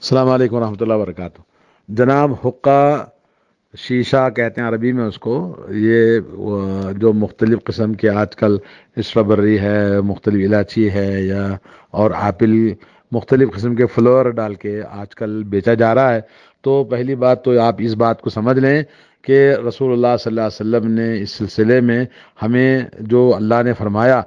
السلام علیکم ورحمۃ اللہ وبرکاتہ۔ جناب، حقہ شیشہ کہتے ہیں عربی میں اس کو۔ یہ جو مختلف قسم کے آج کل اسٹرابری ہے، مختلف الائچی ہے، یا اور ایپل، مختلف قسم کے فلور ڈال کے آج کل بیچا جا رہا ہے۔ تو پہلی بات تو آپ اس بات کو سمجھ لیں کہ رسول اللہ صلی اللہ علیہ وسلم نے اس سلسلے میں ہمیں جو اللہ نے فرمایا،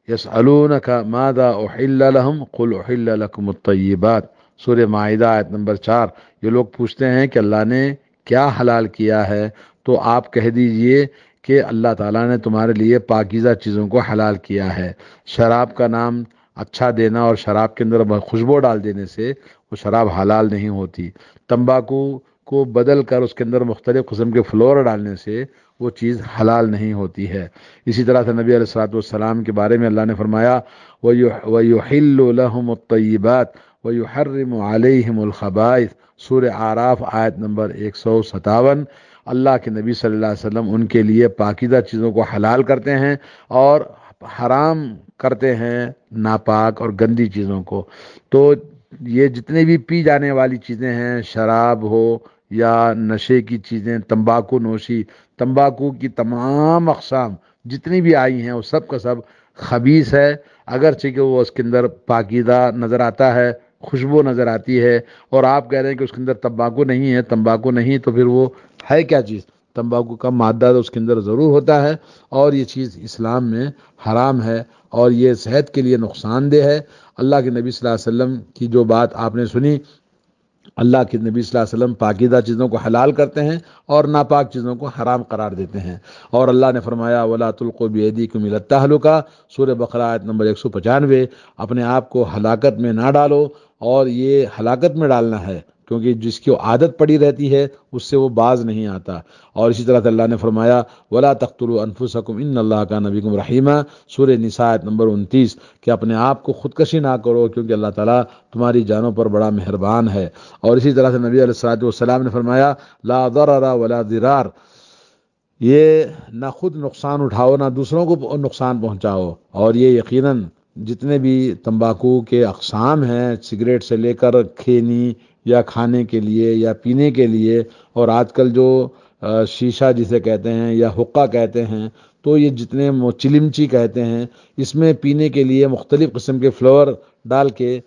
یسألونک ماذا احل لهم قل احل لكم الطیبات، سورہ معاہدہ آیت نمبر 4۔ یہ لوگ پوچھتے ہیں کہ اللہ نے کیا حلال کیا ہے، تو آپ کہہ دیجئے کہ اللہ تعالیٰ نے تمہارے لیے پاکیزہ چیزوں کو حلال کیا ہے۔ شراب کا نام اچھا دینا اور شراب کے اندر خوشبو ڈال دینے سے وہ شراب حلال نہیں ہوتی۔ تمباکو کو بدل کر اس کے اندر مختلف قسم کے فلور ڈالنے سے وہ چیز حلال نہیں ہوتی ہے۔ اسی طرح سے نبی علیہ الصلوۃ والسلام کے بارے میں اللہ نے فرمایا، وَيُحِلُّ لَهُمُ الطَّيِّبَاتِ وَيُحَرِّمُ عَلَيْهِمُ الْخَبَائِثَ، سورہ اعراف آیت نمبر 157۔ اللہ کے نبی صلی اللہ علیہ وسلم ان کے لیے پاکیزہ چیزوں کو حلال کرتے ہیں اور حرام کرتے ہیں ناپاک اور گندی چیزوں کو۔ تو یہ جتنے بھی پی جانے والی چیزیں ہیں، شراب ہو یا نشے کی چیزیں، تمباکو نوشی، تمباکو کی تمام اقسام جتنی بھی آئی ہیں وہ سب کا سب خبیث ہے، اگرچہ کہ وہ اس کے اندر پاکیزہ نظر آتا ہے، خوشبو نظر آتی ہے، اور آپ کہہ رہے ہیں کہ اس کے اندر تمباکو نہیں ہے۔ تمباکو نہیں تو پھر وہ ہے کیا چیز؟ تمباکو کا مادہ تو اس کے اندر ضرور ہوتا ہے، اور یہ چیز اسلام میں حرام ہے اور یہ صحت کے لیے نقصان دہ ہے۔ اللہ کے نبی صلی اللہ علیہ وسلم کی جو بات آپ نے سنی، اللہ کے نبی صلی اللہ علیہ وسلم پاکیزہ چیزوں کو حلال کرتے ہیں اور ناپاک چیزوں کو حرام قرار دیتے ہیں۔ اور اللہ نے فرمایا، وَلَا تُلْقُوا بِأَيْدِيكُمْ إِلَى التَّهْلُكَةِ، سورہ بقرہ آیت نمبر 195۔ اپنے آپ کو ہلاکت میں نہ ڈالو، اور یہ ہلاکت میں ڈالنا ہے کیونکہ جس کی عادت پڑی رہتی ہے اس سے وہ باز نہیں آتا۔ اور اسی طرح سے اللہ نے فرمایا، وَلَا تَقْتُلُوا أَنفُسَكُمْ إِنَّ اللَّهَ كَانَ بِكُمْ رَحِيمًا، سورہ نساء آیت نمبر 29، کہ اپنے آپ کو خودکشی نہ کرو کیونکہ اللہ تعالیٰ تمہاری جانوں پر بڑا مہربان ہے۔ اور اسی طرح سے نبی علیہ الصلوۃ والسلام نے فرمایا، لا ضرر ولا ضرار، یہ نہ خود نقصان اٹھاؤ نہ دوسروں کو نقصان پہنچاؤ۔ اور یہ یقیناً جتنے بھی تمباکو کے اقسام ہیں، سگریٹ سے لے کر کھینی یا کھانے کے لیے یا پینے کے لیے، اور آج کل جو شیشہ جسے کہتے ہیں یا حقہ کہتے ہیں، تو یہ جتنے چلمچی کہتے ہیں، اس میں پینے کے لیے مختلف قسم کے فلیور ڈال کے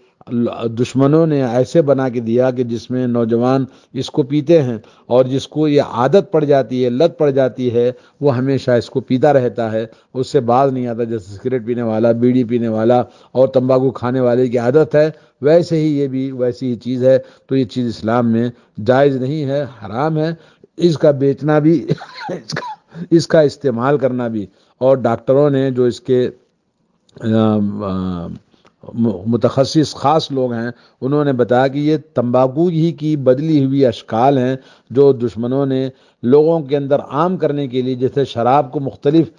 دشمنوں نے ایسے بنا کے دیا کہ جس میں نوجوان اس کو پیتے ہیں، اور جس کو یہ عادت پڑ جاتی ہے، لت پڑ جاتی ہے، وہ ہمیشہ اس کو پیتا رہتا ہے، اس سے باز نہیں آتا۔ جیسے سگریٹ پینے والا، بیڑی پینے والا اور تمباکو کھانے والے کی عادت ہے، ویسے ہی یہ بھی ویسی ہی چیز ہے۔ تو یہ چیز اسلام میں جائز نہیں ہے، حرام ہے۔ اس کا بیچنا بھی اس کا استعمال کرنا بھی، اور ڈاکٹروں نے جو اس کے متخصص خاص لوگ ہیں، انہوں نے بتایا کہ یہ تمباکو ہی کی بدلی ہوئی اشکال ہیں جو دشمنوں نے لوگوں کے اندر عام کرنے کے لیے، جیسے شراب کو مختلف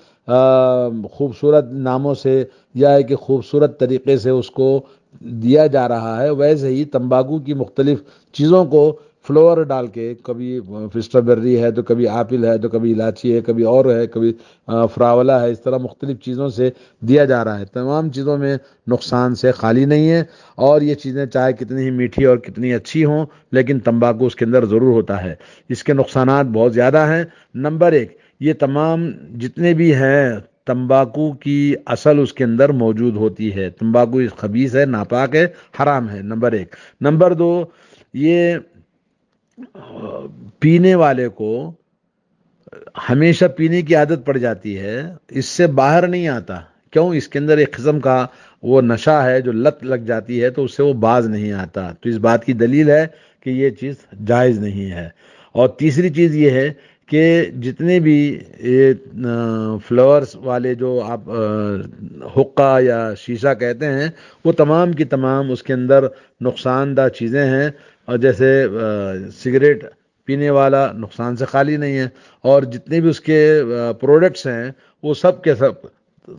خوبصورت ناموں سے یا ایک خوبصورت طریقے سے اس کو دیا جا رہا ہے، ویسے ہی تمباکو کی مختلف چیزوں کو فلور ڈال کے، کبھی اسٹرابیری ہے تو کبھی ایپل ہے تو کبھی الائچی ہے، کبھی اور ہے، کبھی فراولا ہے، اس طرح مختلف چیزوں سے دیا جا رہا ہے۔ تمام چیزوں میں نقصان سے خالی نہیں ہے، اور یہ چیزیں چاہے کتنی ہی میٹھی اور کتنی اچھی ہوں، لیکن تمباکو اس کے اندر ضرور ہوتا ہے۔ اس کے نقصانات بہت زیادہ ہیں۔ نمبر ایک، یہ تمام جتنے بھی ہیں تمباکو کی اصل اس کے اندر موجود ہوتی ہے۔ تمباکو خبیث ہے، ناپاک ہے، حرام ہے، نمبر ایک۔ نمبر دو، یہ پینے والے کو ہمیشہ پینے کی عادت پڑ جاتی ہے، اس سے باہر نہیں آتا۔ کیوں؟ اس کے اندر ایک قسم کا وہ نشہ ہے جو لت لگ جاتی ہے، تو اس سے وہ باز نہیں آتا۔ تو اس بات کی دلیل ہے کہ یہ چیز جائز نہیں ہے۔ اور تیسری چیز یہ ہے کہ جتنے بھی فلاورز والے جو آپ حقہ یا شیشہ کہتے ہیں، وہ تمام کی تمام اس کے اندر نقصان دہ چیزیں ہیں، اور جیسے سگریٹ پینے والا نقصان سے خالی نہیں ہے، اور جتنے بھی اس کے پروڈکٹس ہیں وہ سب کے سب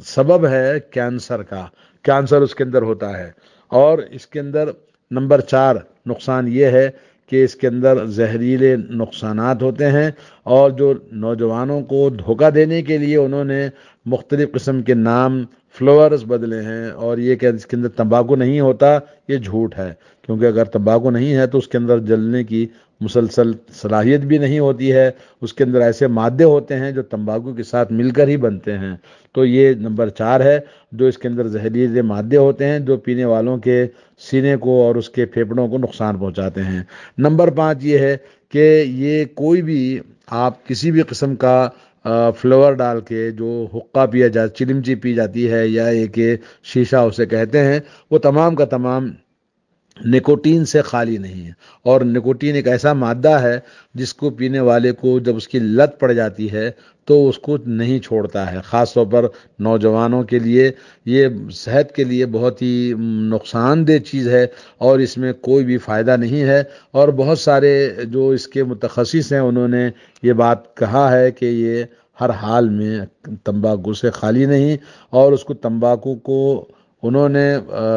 سبب ہے کینسر کا۔ کینسر اس کے اندر ہوتا ہے۔ اور اس کے اندر نمبر 4 نقصان یہ ہے کہ اس کے اندر زہریلے نقصانات ہوتے ہیں، اور جو نوجوانوں کو دھوکہ دینے کے لیے انہوں نے مختلف قسم کے نام فلاورز بدلے ہیں، اور یہ کہ اس کے اندر تمباکو نہیں ہوتا، یہ جھوٹ ہے، کیونکہ اگر تمباکو نہیں ہے تو اس کے اندر جلنے کی مسلسل صلاحیت بھی نہیں ہوتی ہے، اس کے اندر ایسے مادے ہوتے ہیں جو تمباکو کے ساتھ مل کر ہی بنتے ہیں۔ تو یہ نمبر 4 ہے، جو اس کے اندر زہریلے مادے ہوتے ہیں جو پینے والوں کے سینے کو اور اس کے پھیپھڑوں کو نقصان پہنچاتے ہیں۔ نمبر 5 یہ ہے کہ یہ کوئی بھی آپ کسی بھی قسم کا فلیور ڈال کے جو حقہ پیا جاتا، چلمچی پی جاتی ہے، یا یہ کہ شیشہ اسے کہتے ہیں، وہ تمام کا تمام نکوٹین سے خالی نہیں ہے، اور نکوٹین ایک ایسا مادہ ہے جس کو پینے والے کو جب اس کی لت پڑ جاتی ہے تو اس کو نہیں چھوڑتا ہے، خاص طور پر نوجوانوں کے لیے یہ صحت کے لیے بہت ہی نقصان دہ چیز ہے، اور اس میں کوئی بھی فائدہ نہیں ہے۔ اور بہت سارے جو اس کے متخصص ہیں انہوں نے یہ بات کہا ہے کہ یہ ہر حال میں تمباکو سے خالی نہیں، اور اس کو تمباکو کو انہوں نے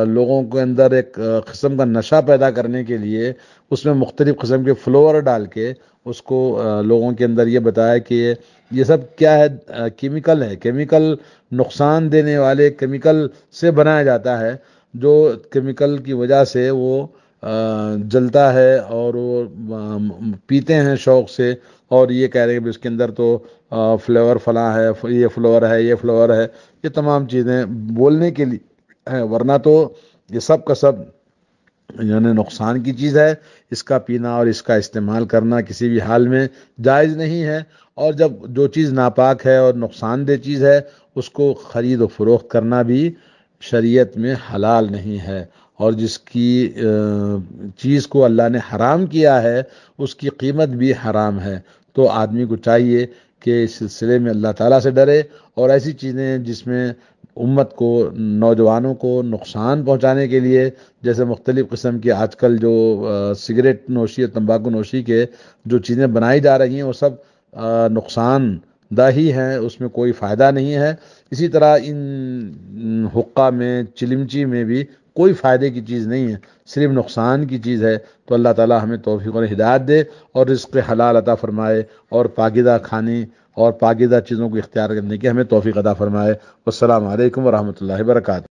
لوگوں کے اندر ایک قسم کا نشہ پیدا کرنے کے لیے اس میں مختلف قسم کے فلور ڈال کے اس کو لوگوں کے اندر یہ بتایا کہ یہ سب کیا ہے، کیمیکل ہے، کیمیکل نقصان دینے والے کیمیکل سے بنایا جاتا ہے، جو کیمیکل کی وجہ سے وہ جلتا ہے، اور وہ پیتے ہیں شوق سے، اور یہ کہہ رہے ہیں کہ اس کے اندر تو فلیور فلاں ہے، یہ فلیور ہے، یہ فلیور ہے، یہ تمام چیزیں بولنے کے لیے ہے، ورنہ تو یہ سب کا سب یعنی نقصان کی چیز ہے۔ اس کا پینا اور اس کا استعمال کرنا کسی بھی حال میں جائز نہیں ہے، اور جب جو چیز ناپاک ہے اور نقصان دہ چیز ہے اس کو خرید و فروخت کرنا بھی شریعت میں حلال نہیں ہے، اور جس کی چیز کو اللہ نے حرام کیا ہے اس کی قیمت بھی حرام ہے۔ تو آدمی کو چاہیے کہ اس سلسلے میں اللہ تعالیٰ سے ڈرے، اور ایسی چیزیں جس میں امت کو، نوجوانوں کو نقصان پہنچانے کے لیے، جیسے مختلف قسم کی آج کل جو سگریٹ نوشی اور تمباکو نوشی کے جو چیزیں بنائی جا رہی ہیں وہ سب نقصان دہ ہی ہیں، اس میں کوئی فائدہ نہیں ہے۔ اسی طرح ان حقہ میں، چلمچی میں بھی کوئی فائدے کی چیز نہیں ہے، صرف نقصان کی چیز ہے۔ تو اللہ تعالیٰ ہمیں توفیق اور ہدایت دے، اور رزق حلال عطا فرمائے، اور پاکیزہ کھانے اور پاکیزہ چیزوں کو اختیار کرنے کی ہمیں توفیق عطا فرمائے۔ والسلام علیکم ورحمۃ اللہ وبرکاتہ۔